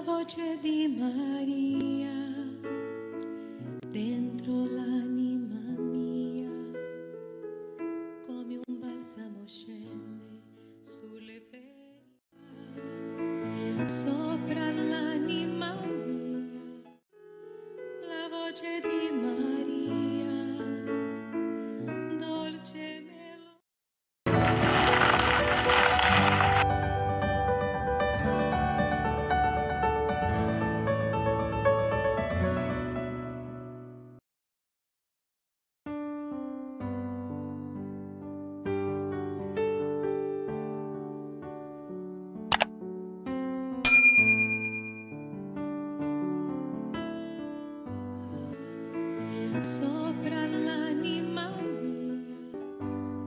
voce di Maria dentro l'anima mia, come un balsamo scende sulle ferite, sopra l'anima mia, la voce di Maria, dolce melodia.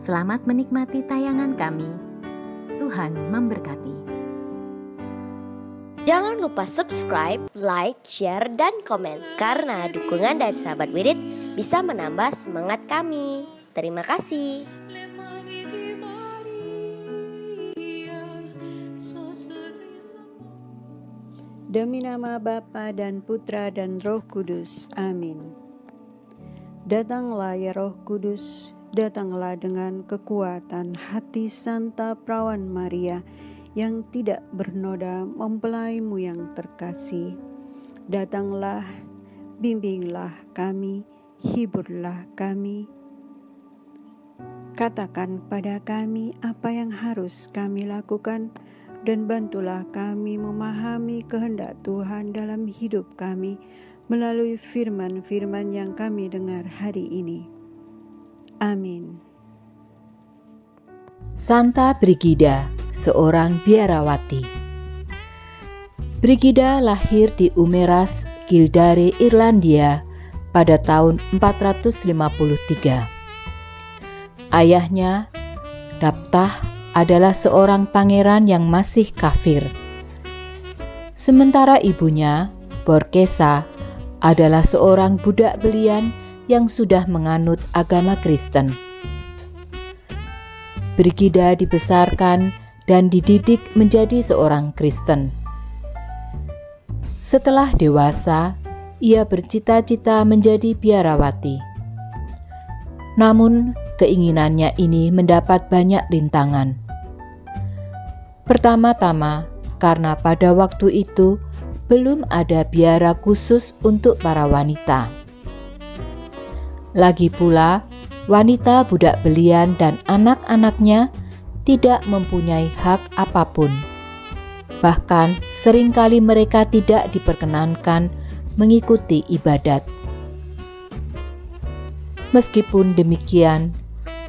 Selamat menikmati tayangan kami. Tuhan memberkati. Jangan lupa subscribe, like, share, dan komen. Karena dukungan dari sahabat Wirid bisa menambah semangat kami. Terima kasih. Demi nama Bapa dan Putra dan Roh Kudus. Amin. Datanglah ya Roh Kudus, datanglah dengan kekuatan hati Santa Perawan Maria yang tidak bernoda mempelaimu yang terkasih. Datanglah, bimbinglah kami, hiburlah kami. Katakan pada kami apa yang harus kami lakukan dan bantulah kami memahami kehendak Tuhan dalam hidup kami melalui firman-firman yang kami dengar hari ini. Amin. Santa Brigida, seorang biarawati. Brigida lahir di Umeras, Kildare, Irlandia pada tahun 453. Ayahnya, Daptah, adalah seorang pangeran yang masih kafir. Sementara ibunya, Borkesa, adalah seorang budak belian yang sudah menganut agama Kristen. Brigida dibesarkan dan dididik menjadi seorang Kristen. Setelah dewasa, ia bercita-cita menjadi biarawati. Namun, keinginannya ini mendapat banyak rintangan. Pertama-tama, karena pada waktu itu belum ada biara khusus untuk para wanita. Lagi pula, wanita budak belian dan anak-anaknya tidak mempunyai hak apapun. Bahkan seringkali mereka tidak diperkenankan mengikuti ibadat. Meskipun demikian,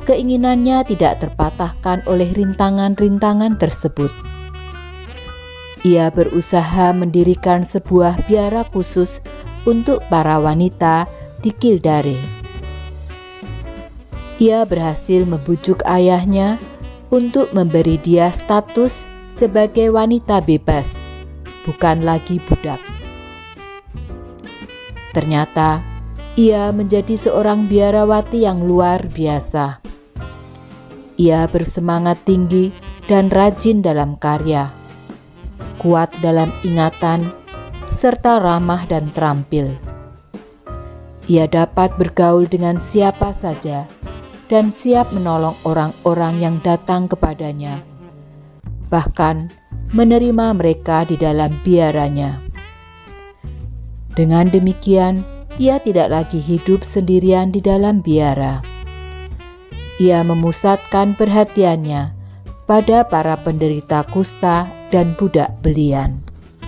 keinginannya tidak terpatahkan oleh rintangan-rintangan tersebut. Ia berusaha mendirikan sebuah biara khusus untuk para wanita di Kildare. Ia berhasil membujuk ayahnya untuk memberi dia status sebagai wanita bebas, bukan lagi budak. Ternyata, ia menjadi seorang biarawati yang luar biasa. Ia bersemangat tinggi dan rajin dalam karya, kuat dalam ingatan, serta ramah dan terampil. Ia dapat bergaul dengan siapa saja dan siap menolong orang-orang yang datang kepadanya, bahkan menerima mereka di dalam biaranya. Dengan demikian, ia tidak lagi hidup sendirian di dalam biara. Ia memusatkan perhatiannya pada para penderita kusta dan budak belian.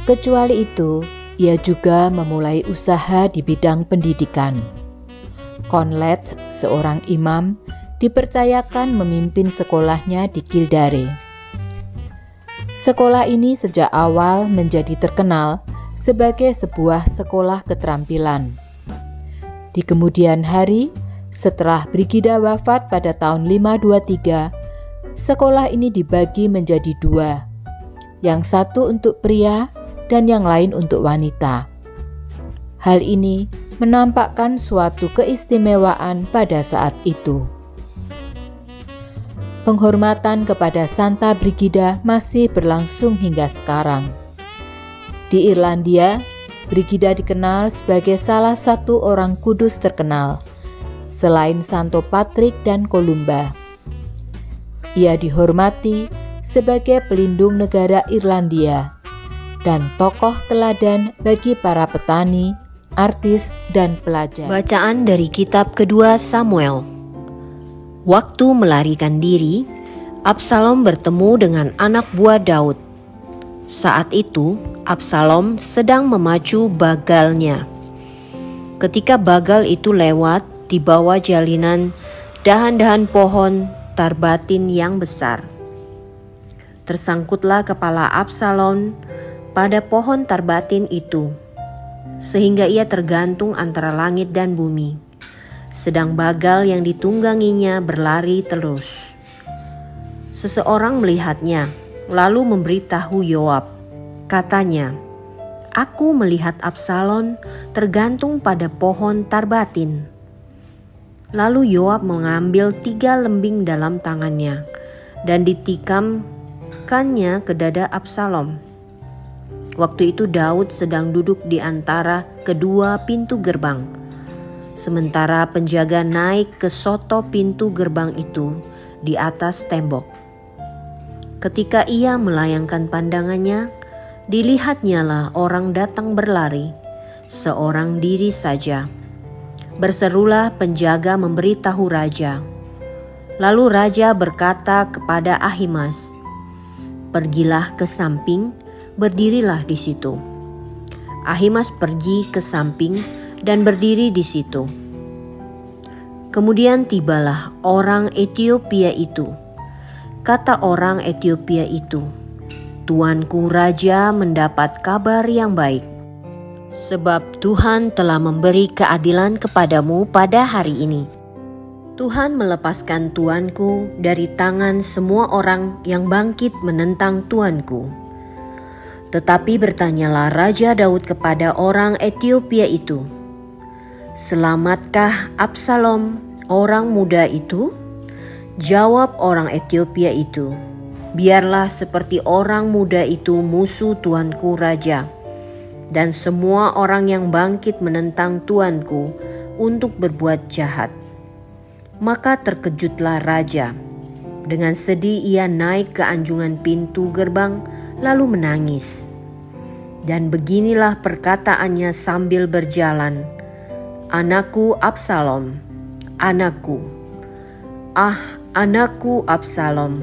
Kecuali itu, ia juga memulai usaha di bidang pendidikan. Conlet, seorang imam, dipercayakan memimpin sekolahnya di Kildare. Sekolah ini sejak awal menjadi terkenal sebagai sebuah sekolah keterampilan. Di kemudian hari, setelah Brigida wafat pada tahun 523, sekolah ini dibagi menjadi dua, yang satu untuk pria dan yang lain untuk wanita. Hal ini menampakkan suatu keistimewaan pada saat itu. Penghormatan kepada Santa Brigida masih berlangsung hingga sekarang. Di Irlandia, Brigida dikenal sebagai salah satu orang kudus terkenal, selain Santo Patrick dan Kolumba. Ia dihormati sebagai pelindung negara Irlandia dan tokoh teladan bagi para petani, artis, dan pelajar. Bacaan dari kitab kedua Samuel. Waktu melarikan diri, Absalom bertemu dengan anak buah Daud. Saat itu, Absalom sedang memacu bagalnya. Ketika bagal itu lewat di bawah jalinan dahan-dahan pohon tarbatin yang besar, tersangkutlah kepala Absalom pada pohon tarbatin itu, sehingga ia tergantung antara langit dan bumi, sedang bagal yang ditungganginya berlari terus. Seseorang melihatnya, lalu memberitahu Yoab. Katanya, "Aku melihat Absalom tergantung pada pohon tarbatin." Lalu Yoab mengambil 3 lembing dalam tangannya dan ditikamkannya ke dada Absalom. Waktu itu Daud sedang duduk di antara kedua pintu gerbang, sementara penjaga naik ke soto pintu gerbang itu di atas tembok. Ketika ia melayangkan pandangannya, dilihatnyalah orang datang berlari, seorang diri saja. Berserulah penjaga memberitahu raja. Lalu raja berkata kepada Ahimaaz, "Pergilah ke samping, berdirilah di situ." Ahimaaz pergi ke samping dan berdiri di situ. Kemudian tibalah orang Etiopia itu. Kata orang Etiopia itu, "Tuanku raja mendapat kabar yang baik, sebab Tuhan telah memberi keadilan kepadamu pada hari ini. Tuhan melepaskan tuanku dari tangan semua orang yang bangkit menentang tuanku." Tetapi bertanyalah Raja Daud kepada orang Etiopia itu, "Selamatkah Absalom, orang muda itu?" Jawab orang Etiopia itu, "Biarlah seperti orang muda itu musuh tuanku raja, dan semua orang yang bangkit menentang tuanku untuk berbuat jahat." Maka terkejutlah raja. Dengan sedih ia naik ke anjungan pintu gerbang lalu menangis. Dan beginilah perkataannya sambil berjalan, "Anakku Absalom, anakku, anakku Absalom,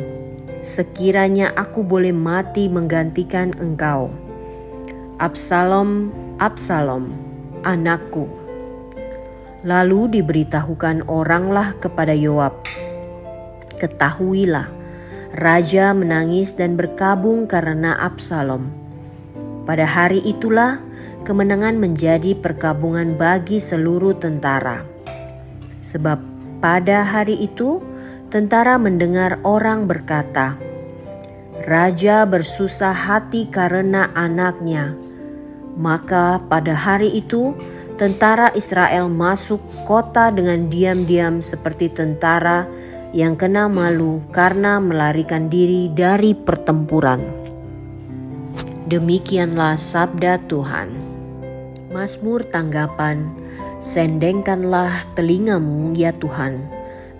sekiranya aku boleh mati menggantikan engkau. Absalom, Absalom, anakku." Lalu diberitahukan oranglah kepada Yoab, "Ketahuilah, raja menangis dan berkabung karena Absalom." Pada hari itulah kemenangan menjadi perkabungan bagi seluruh tentara. Sebab pada hari itu tentara mendengar orang berkata, "Raja bersusah hati karena anaknya." Maka pada hari itu tentara Israel masuk kota dengan diam-diam seperti tentara yang kena malu karena melarikan diri dari pertempuran. Demikianlah sabda Tuhan. Mazmur tanggapan. Sendengkanlah telingamu ya Tuhan,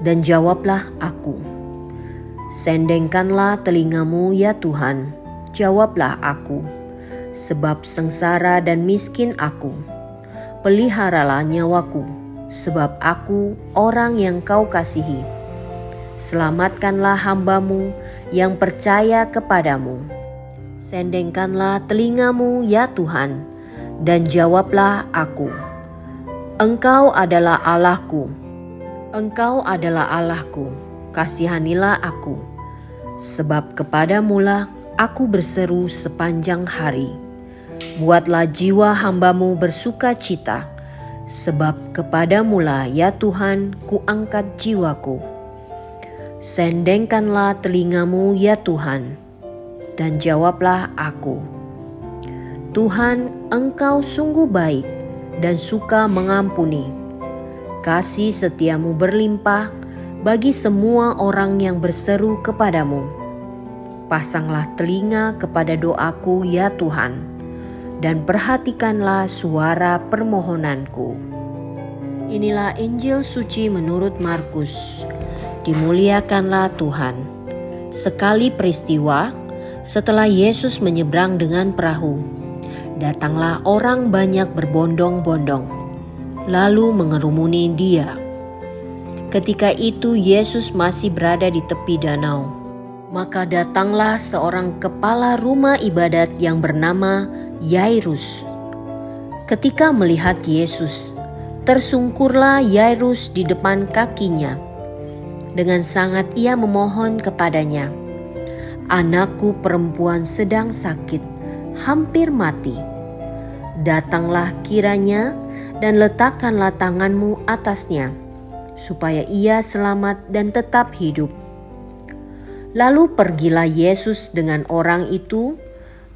dan jawablah aku. Sendengkanlah telingamu ya Tuhan, jawablah aku. Sebab sengsara dan miskin aku. Peliharalah nyawaku, sebab aku orang yang kau kasihi. Selamatkanlah hambamu yang percaya kepadamu. Sendengkanlah telingamu ya Tuhan, dan jawablah aku. Engkau adalah Allahku, Engkau adalah Allahku, kasihanilah aku. Sebab kepadamulah aku berseru sepanjang hari. Buatlah jiwa hambamu bersuka cita, sebab kepadamulah ya Tuhan kuangkat jiwaku. Sendengkanlah telingamu ya Tuhan, dan jawablah aku. Tuhan, Engkau sungguh baik dan suka mengampuni. Kasih setiamu berlimpah bagi semua orang yang berseru kepadamu. Pasanglah telinga kepada doaku ya Tuhan, dan perhatikanlah suara permohonanku. Inilah Injil suci menurut Markus. Dimuliakanlah Tuhan. Sekali peristiwa, setelah Yesus menyeberang dengan perahu, datanglah orang banyak berbondong-bondong, lalu mengerumuni Dia. Ketika itu Yesus masih berada di tepi danau. Maka datanglah seorang kepala rumah ibadat yang bernama Yairus. Ketika melihat Yesus, tersungkurlah Yairus di depan kakinya. Dengan sangat ia memohon kepadanya, "Anakku perempuan sedang sakit, hampir mati. Datanglah kiranya dan letakkanlah tanganmu atasnya, supaya ia selamat dan tetap hidup." Lalu pergilah Yesus dengan orang itu.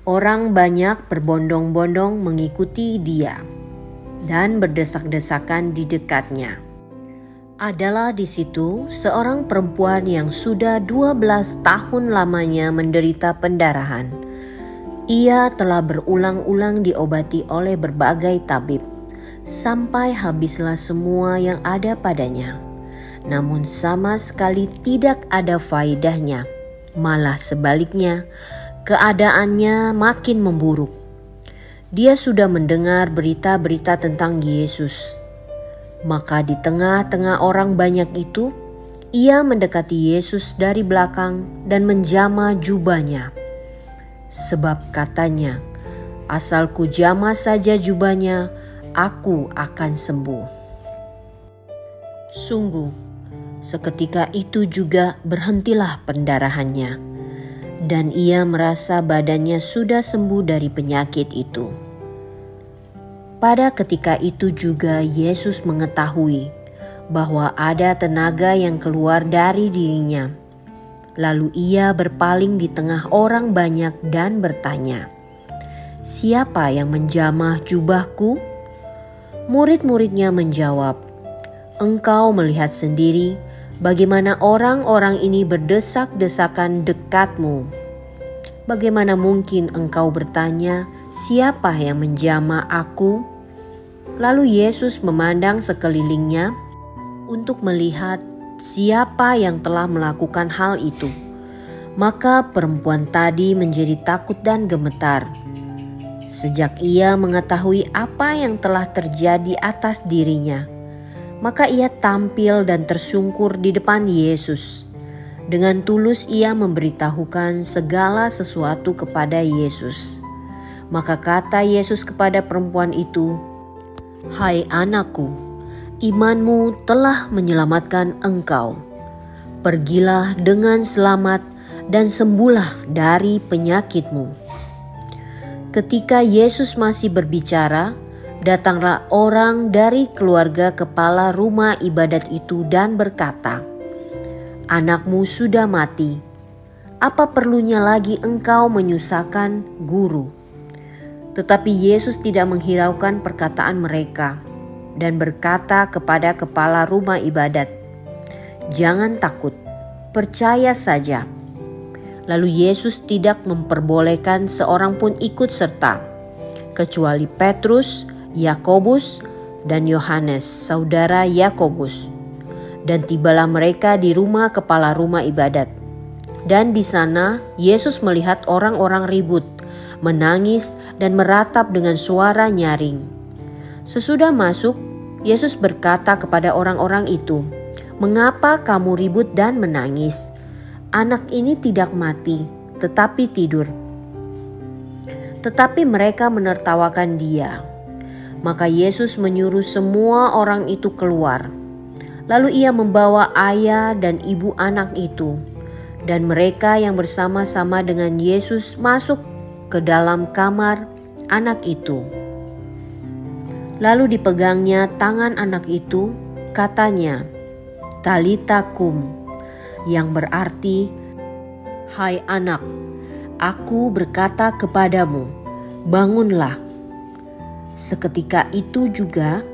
Orang banyak berbondong-bondong mengikuti Dia dan berdesak-desakan di dekatnya. Adalah di situ seorang perempuan yang sudah 12 tahun lamanya menderita pendarahan. Ia telah berulang-ulang diobati oleh berbagai tabib, sampai habislah semua yang ada padanya. Namun sama sekali tidak ada faedahnya, malah sebaliknya, keadaannya makin memburuk. Dia sudah mendengar berita-berita tentang Yesus. Maka di tengah-tengah orang banyak itu, ia mendekati Yesus dari belakang dan menjamah jubahnya. Sebab katanya, "Asal ku jamah saja jubahnya, aku akan sembuh." Sungguh, seketika itu juga berhentilah pendarahannya, dan ia merasa badannya sudah sembuh dari penyakit itu. Pada ketika itu juga Yesus mengetahui bahwa ada tenaga yang keluar dari dirinya. Lalu ia berpaling di tengah orang banyak dan bertanya, "Siapa yang menjamah jubahku?" Murid-muridnya menjawab, "Engkau melihat sendiri bagaimana orang-orang ini berdesak-desakan dekatmu. Bagaimana mungkin engkau bertanya, 'Siapa yang menjamah aku?'" Lalu Yesus memandang sekelilingnya untuk melihat siapa yang telah melakukan hal itu. Maka perempuan tadi menjadi takut dan gemetar. Sejak ia mengetahui apa yang telah terjadi atas dirinya, maka ia tampil dan tersungkur di depan Yesus. Dengan tulus ia memberitahukan segala sesuatu kepada Yesus. Maka kata Yesus kepada perempuan itu, "Hai anakku, imanmu telah menyelamatkan engkau. Pergilah dengan selamat dan sembuhlah dari penyakitmu." Ketika Yesus masih berbicara, datanglah orang dari keluarga kepala rumah ibadat itu dan berkata, "Anakmu sudah mati. Apa perlunya lagi engkau menyusahkan guru?" Tetapi Yesus tidak menghiraukan perkataan mereka dan berkata kepada kepala rumah ibadat, "Jangan takut, percaya saja." Lalu Yesus tidak memperbolehkan seorang pun ikut serta, kecuali Petrus, Yakobus, dan Yohanes, saudara Yakobus. Dan tibalah mereka di rumah kepala rumah ibadat. Dan di sana Yesus melihat orang-orang ribut, menangis, dan meratap dengan suara nyaring. Sesudah masuk, Yesus berkata kepada orang-orang itu, "Mengapa kamu ribut dan menangis? Anak ini tidak mati, tetapi tidur." Tetapi mereka menertawakan Dia. Maka Yesus menyuruh semua orang itu keluar. Lalu ia membawa ayah dan ibu anak itu, dan mereka yang bersama-sama dengan Yesus masuk ke dalam kamar anak itu. Lalu dipegangnya tangan anak itu, katanya, "Talita kum," yang berarti, "Hai anak, aku berkata kepadamu, bangunlah." Seketika itu juga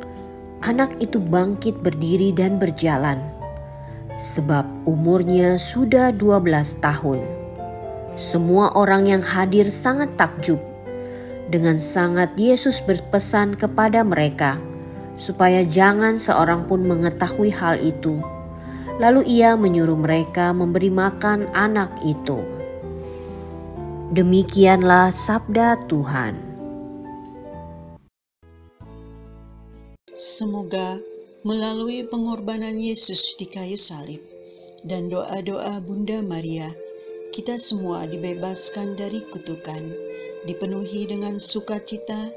anak itu bangkit berdiri dan berjalan, sebab umurnya sudah 12 tahun. Semua orang yang hadir sangat takjub Dengan sangat Yesus berpesan kepada mereka supaya jangan seorang pun mengetahui hal itu. Lalu ia menyuruh mereka memberi makan anak itu. Demikianlah sabda Tuhan. Semoga melalui pengorbanan Yesus di kayu salib dan doa-doa Bunda Maria, kita semua dibebaskan dari kutukan, dipenuhi dengan sukacita,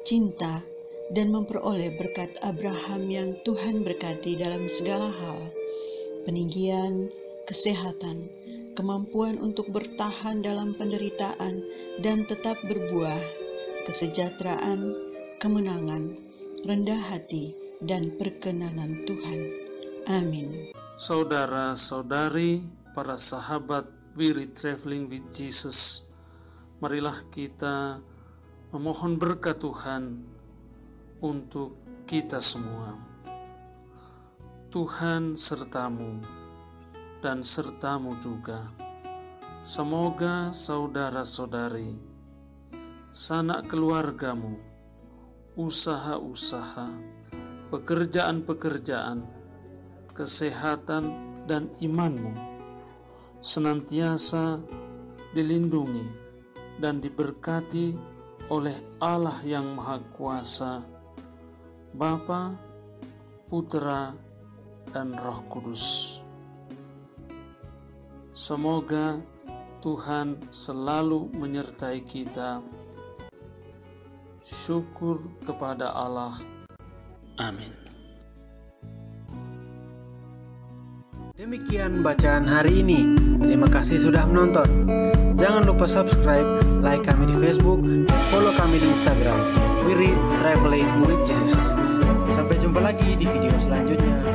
cinta, dan memperoleh berkat Abraham yang Tuhan berkati dalam segala hal, peninggian, kesehatan, kemampuan untuk bertahan dalam penderitaan dan tetap berbuah, kesejahteraan, kemenangan, rendah hati, dan perkenanan Tuhan. Amin. Saudara-saudari, para sahabat Wirid Traveling with Jesus, marilah kita memohon berkat Tuhan untuk kita semua. Tuhan sertamu dan sertamu juga. Semoga saudara-saudari, sanak keluargamu, usaha-usaha, pekerjaan-pekerjaan, kesehatan, dan imanmu senantiasa dilindungi dan diberkati oleh Allah yang Maha Kuasa, Bapa, Putra, dan Roh Kudus. Semoga Tuhan selalu menyertai kita. Syukur kepada Allah. Amin. Demikian bacaan hari ini. Terima kasih sudah menonton. Jangan lupa subscribe, like kami di Facebook, dan follow kami di Instagram. Wirid Traveling with Jesus. Sampai jumpa lagi di video selanjutnya.